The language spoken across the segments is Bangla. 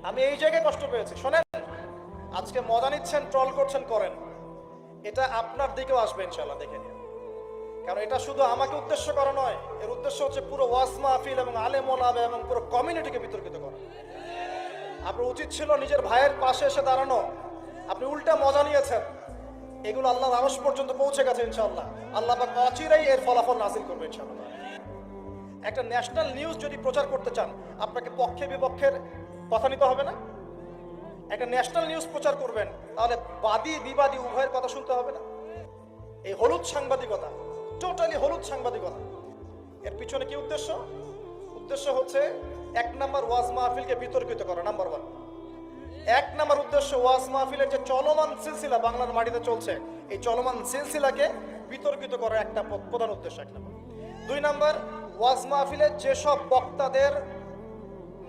আমি এই জায়গায় কষ্ট পেয়েছি। শোনেন, আজকে মজা নিচ্ছেন, ট্রল করছেন, করেন, এটা আপনার দিকেও আসবে ইনশাআল্লাহ, দেখে নিন। কারণ এটা শুধু আমাকে উদ্দেশ্য করা নয়, এর উদ্দেশ্য হচ্ছে পুরো ওয়াজ মাহফিল এবং আলেম ওলামা এবং পুরো কমিউনিটিকে বিতর্কিত করা। আপনার উচিত ছিল নিজের ভাইয়ের পাশে এসে দাঁড়ানো, আপনি উল্টা মজা নিয়েছেন। এগুলো আল্লাহর আরশ পর্যন্ত পৌঁছে গেছে ইনশাআল্লাহ। আল্লাহ পাক অচিরেই এর ফলাফল নাযিল করবে ইনশাআল্লাহ। একটা ন্যাশনাল নিউজ যদি প্রচার করতে চান, আপনাকে পক্ষে বিপক্ষের কথা নিতে হবে না? একটা ন্যাশনাল নিউজ প্রচার করবেন, তাহলে বাদী বিবাদী উভয়ের কথা শুনতে হবে না? এই হলুদ সাংবাদিকতা, টোটালি হলুদ সাংবাদিকতা। এর পিছনে কি উদ্দেশ্য? উদ্দেশ্য হচ্ছে এক নাম্বার ওয়াজ মাহফিলকে বিতর্কিত করা, নাম্বার ওয়ান। এক নাম্বার উদ্দেশ্য ওয়াজ মাহফিলের যে চলমান সিলসিলা বাংলার মাটিতে চলছে, এই চলমান সিলসিলাকে বিতর্কিত করা একটা প্রধান উদ্দেশ্য, এক নাম্বার। দুই নাম্বার, ওয়াজ মাহফিলের যেসব বক্তাদের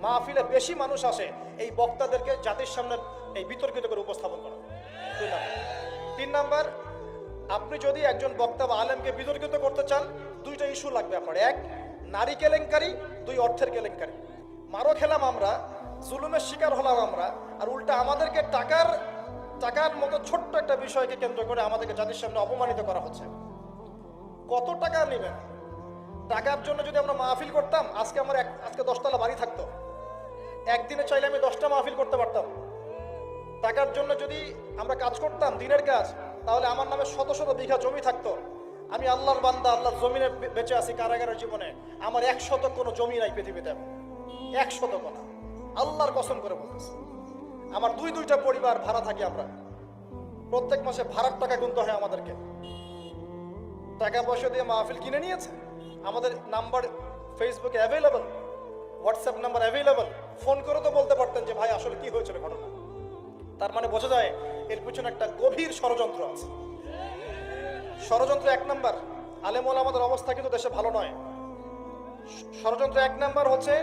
মাহফিলে বেশি মানুষ আসে, এই বক্তাদেরকে জাতির সামনে এই বিতর্কিত করে উপস্থাপন করা। দুই নাম্বার। তিন নাম্বার, আপনি যদি একজন বক্তা বা আলেমকে বিতর্কিত করতে চান, দুইটা ইস্যু লাগবে আপনার। এক, নারী কেলেঙ্কারি, দুই, অর্থের কেলেঙ্কারি। মারো খেলাম আমরা, জুলুমের শিকার হলাম আমরা, আর উল্টা আমাদেরকে টাকার মতো ছোট্ট একটা বিষয়কে কেন্দ্র করে আমাদেরকে জাতির সামনে অপমানিত করা হচ্ছে। কত টাকা নেবেন? টাকার জন্য যদি আমরা মাহফিল করতাম, আজকে 10 তলা বাড়ি থাকতো। একদিনে চাইলে আমি 10টা মাহফিল করতে পারতাম। টাকার জন্য যদি আমরা কাজ করতাম, দিনের কাজ, তাহলে আমার নামে শত শত বিঘা জমি থাকতো। আমি আল্লাহর বান্দা, আল্লাহর জমিনে বেঁচে আছি কারাগারের জীবনে, আমার 100 কোনো জমি নাই পৃথিবীতে, 100 না, আল্লাহর কসম করে বলতেছি। আমার দুইটা পরিবার ভাড়া থাকি আমরা, প্রত্যেক মাসে ভাড়ার টাকা গুনতে হয় আমাদেরকে। টাকা পয়সা দিয়ে মাহফিল কিনে নিয়েছে। আমাদের নাম্বার ফেসবুকে available, WhatsApp number available. Phone করে তো বলতে পারতেন যে ভাই আসলে কি হয়েছিল ঘটনা। তার মানে বোঝা যায় এর পিছনে একটা গভীর ষড়যন্ত্র আছে। ষড়যন্ত্র এক নাম্বার, আলেম ওলামাদের অবস্থা কিন্তু দেশে ভালো নয়। ষড়যন্ত্র এক নাম্বার হচ্ছে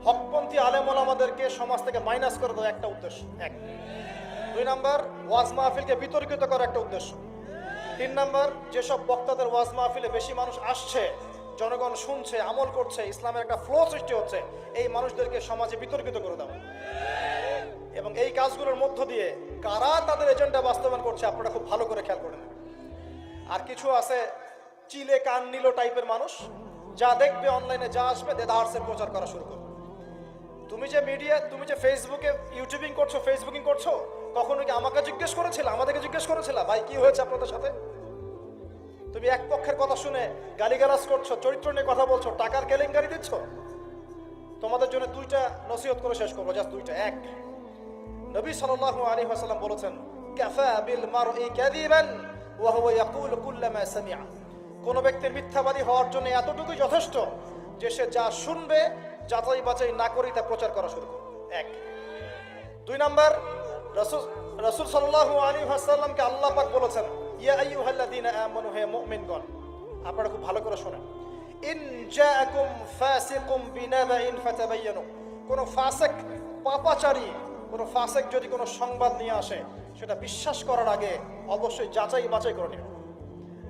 হকপন্থী আলেম ওলামাদেরকে সমাজ থেকে মাইনাস করে দেওয়া, একটা উদ্দেশ্য এক। দুই নাম্বার, ওয়াজ মাহফিলকে বিতর্কিত করা, একটা উদ্দেশ্য। তিন নাম্বার, যেসব বক্তাদের ওয়াজ মাহফিলে বেশি মানুষ আসছে, জনগণ শুনছে, আমল করছে, ইসলামের একটা ফ্লো সৃষ্টি হচ্ছে, এই মানুষদেরকে সমাজে বিতর্কিত করে দেওয়া। এবং এই কাজগুলোর মধ্য দিয়ে কারা তাদের এজেন্ডা বাস্তবায়ন করছে আপনারা খুব ভালো করে খেয়াল করেন। আর কিছু আছে চিলে কান নিল টাইপের মানুষ, যা দেখবে অনলাইনে, যা আসবে দেদারসে প্রচার করা শুরু করবে। তুমি যে মিডিয়া, তুমি যে ফেসবুকে ইউটিউবিং করছো, ফেসবুকিং করছো, কখনো কি আমাকে জিজ্ঞেস করেছিলা, আমাদেরকে জিজ্ঞেস করেছিলা ভাই কি হয়েছে আপনাদের সাথে? তুমি এক পক্ষের কথা শুনে গালিগালাজ করছো, চরিত্র নিয়ে কথা বলছো, টাকার কেলেঙ্কারি দিচ্ছ। তোমাদের জন্য দুইটা নসিহত করে শেষ করবো, জাস্ট দুইটা। এক, নবী সাল্লাল্লাহু আলাইহি ওয়াসাল্লাম বলেছেন, কাফা বিল মারই কাযিবান ওয়া হুয়া ইয়াকুলু কুল্লামা সামিআ। কোন ব্যক্তির মিথ্যাবাদী হওয়ার জন্য এতটুকুই যথেষ্ট যে সে যা শুনবে যাচাই বাছাই না করে তা প্রচার করা শুরু করবে। এক। দুই নাম্বার, রাসূল সাল্লাল্লাহু আলাইহি ওয়াসাল্লামকে আল্লাহ পাক বলেছেন, ইয়া আইয়ুহাল্লাযীনা আমানু, হে মুমিনগণ, আপনারা খুব ভালো করে শুনেন, ইন জাআকুম ফাসিকুম বিনাবাইন ফাতাবায়ানু। কোন ফাসিক, পাপাচারী কোন ফাসিক যদি কোনো সংবাদ নিয়ে আসে, সেটা বিশ্বাস করার আগে অবশ্যই যাচাই বাছাই করে নিন,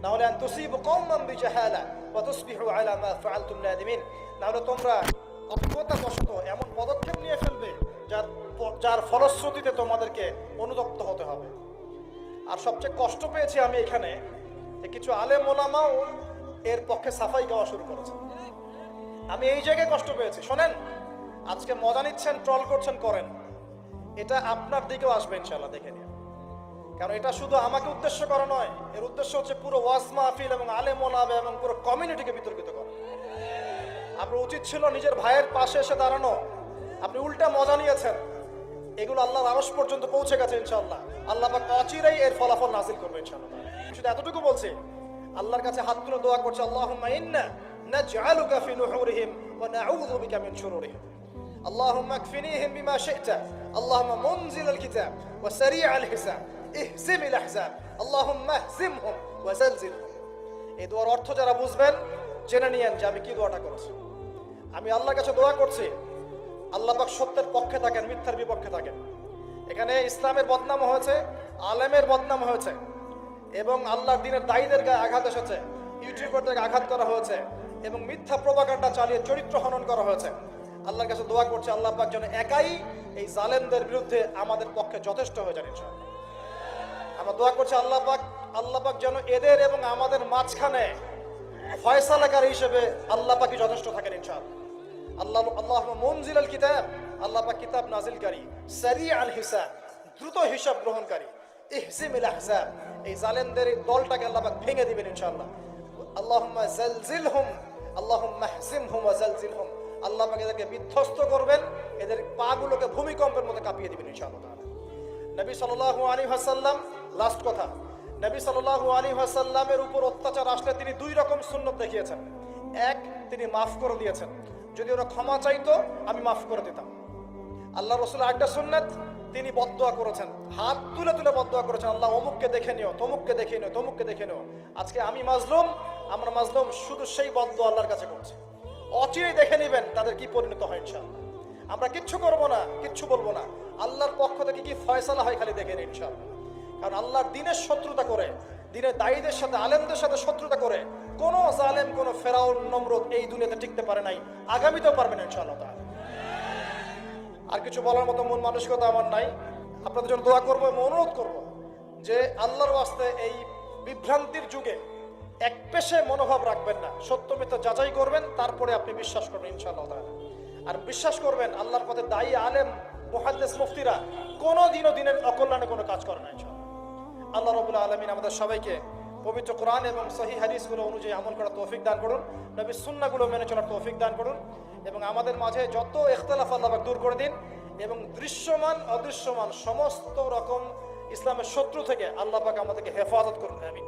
না হলে আন তুসিবু কওমান বিজাহালা ওয়া তুসবিহু আলা মা ফাআলতুম নাদিমিন। না হলে তোমরা অজ্ঞতাবশত এমন পদক্ষেপ নিয়ে ফেলবে যার ফলশ্রুতিতে তোমাদেরকে অনুতপ্ত হতে হবে। আর সবচেয়ে কষ্ট পেয়েছি আমি এখানে যে কিছু আলেম ওলামাও এর পক্ষে সাফাই গাওয়া শুরু করেছে। আমি এই জায়গায় কষ্ট পেয়েছি। শোনেন, আজকে মজা নিচ্ছেন, ট্রল করছেন, করেন, এটা আপনার দিকেও আসবে ইনশাআল্লাহ, দেখে নিন। কারণ এটা শুধু আমাকে উদ্দেশ্য করা নয়, এর উদ্দেশ্য হচ্ছে পুরো ওয়াজ মাহফিল এবং আলেম ওলামা এবং পুরো কমিউনিটিকে বিতর্কিত করা। আপনার উচিত ছিল নিজের ভাইয়ের পাশে এসে দাঁড়ানো, আপনি উল্টা মজা নিয়েছেন। এগুলো আল্লাহর আরশ পর্যন্ত পৌঁছে গেছে ইনশাআল্লাহ। আল্লাহ পাক অচিরেই এর ফলাফল নাযিল করবে ইনশাআল্লাহ। শুধু এতটুকু বলছি, আল্লাহর কাছে হাত তুলে দোয়া করছে, আল্লাহুম্মা ইন্না নাজআলুকা ফি নুহুরিহিম ওয়া নাউযু বিকা মিন শুরুরিহিম। আল্লাহুম্মা আকফিনিহিম বিমা শি'তা, আল্লাহুম্মা মুনজিলাল কিতাব ওয়া সারি'আল হিসাব, ইহজিমিল আহজাব, আল্লাহুম্মা ইহজিমহুম ওয়া জালজিলহুম। এই দোয়ার অর্থ যারা বুঝবেন জেনে নিয়েন যে আমি কি দোয়াটা করছি। আমি আল্লাহর কাছে দোয়া করছি, আল্লাহ পাক সত্যের পক্ষে থাকেন, মিথ্যার বিপক্ষে থাকেন। এখানে ইসলামের বদনাম হয়েছে, আলেমের বদনাম হয়েছে, এবং আল্লাহর দ্বীনের দায়ীদের গায়ে আঘাত এসেছে, ইউটিউবারদেরকে আঘাত করা হয়েছে, এবং মিথ্যা প্রপাগান্ডা চালিয়ে চরিত্র হনন করা হয়েছে। আল্লাহর কাছে দোয়া করছি আল্লাহ পাক যেন একাই এই জালেমদের বিরুদ্ধে আমাদের পক্ষে যথেষ্ট হয়ে যান ইনশাআল্লাহ। আমরা দোয়া করছি আল্লাহ পাক যেন এদের এবং আমাদের মাঝখানে ফয়সালাকারী হিসেবে আল্লাহ পাকই যথেষ্ট থাকেন ইনশাআল্লাহ। আল্লাহুম্মা মুনজিলাল কিতাব, আল্লাহ পাক কিতাব নাজিলকারী, সারিআল হিসাব, দ্রুত হিসাব গ্রহণকারী, ইহজিমিল আহজাব, এই জালেমদের এই দলটাকে আল্লাহ পাক ভেঙে দিবেন ইনশাআল্লাহ। আল্লাহুম্মা জালজিলহুম, আল্লাহুম্মা হযিমহুম ওয়া জালজিলহুম, আল্লাহ পাক এদেরকে বিধ্বস্ত করবেন, এদের পাগুলোকে ভূমিকম্পের মতো কাঁপিয়ে দিবেন ইনশাআল্লাহ তাআলা। নবী সাল্লাল্লাহু আলাইহি ওয়াসাল্লাম, লাস্ট কথা, নবী সাল্লাল্লাহু আলাইহি ওয়াসাল্লামের উপর অত্যাচার আসলে তিনি দুই রকম সুন্নত দেখিয়েছেন। এক, তিনি মাফ করে দিয়েছেন, যদি ওরা ক্ষমা চাইতো আমি মাফ করে দিতাম। আল্লাহ রাসূল একটা সুন্নাত, তিনি বদদোয়া করেছেন, হাত তুলে তুলে বদদোয়া করেছেন, আল্লাহ অমুককে দেখে নিও, তমুককে দেখে নিও, তমুককে দেখে নিও। আজকে আমি মাজলুম, আমরা মাজলুম, শুধু সেই বদদোয়া আল্লাহর কাছে করছি। অচিরেই দেখে নেবেন তাদের কি পরিণত হয় ইনশাআল্লাহ। আমরা কিচ্ছু করবো না, কিচ্ছু বলবো না, আল্লাহর পক্ষ থেকে কি ফয়সালা হয় খালি দেখে নিন ইনশাআল্লাহ। কারণ আল্লাহর দিনের শত্রুতা করে, দিনের দায়ীদের সাথে, আলেমদের সাথে শত্রুতা করে কোনো জালেম, কোনো ফেরাউন, নমরুদ এই দুনিয়াতে টিকতে পারে নাই, আগামীতেও পারবে না ইনশাআল্লাহ তাআলা। আর কিছু বলার মতো মন মানসিকতা আমার নাই। আপনাদের জন্য দোয়া করবো এবং অনুরোধ করবো যে আল্লাহর ওয়াস্তে এই বিভ্রান্তির যুগে এক পেশে মনোভাব রাখবেন না, সত্য মিথ্যা যাচাই করবেন, তারপরে আপনি বিশ্বাস করবেন ইনশাআল্লাহ তাআলা। আর বিশ্বাস করবেন আল্লাহর পথে দায়ী, আলেম, মুহাদ্দিস, মুফতিরা কোনোদিনও দিনের অকল্যাণে কোনো কাজ করে না ইনশাআল্লাহ। আল্লাহ রাব্বুল আলামিন আমাদের সবাইকে পবিত্র কোরআন এবং সহিহ হাদিসগুলো অনুযায়ী আমল করার তৌফিক দান করুন, নবীর সুন্নাহগুলো মেনে চলার তৌফিক দান করুন, এবং আমাদের মাঝে যত ইখতিলাফ আল্লাহ পাক দূর করে দিন, এবং দৃশ্যমান অদৃশ্যমান সমস্ত রকম ইসলামের শত্রু থেকে আল্লাহ পাক আমাদেরকে হেফাজত করুন। আমিন।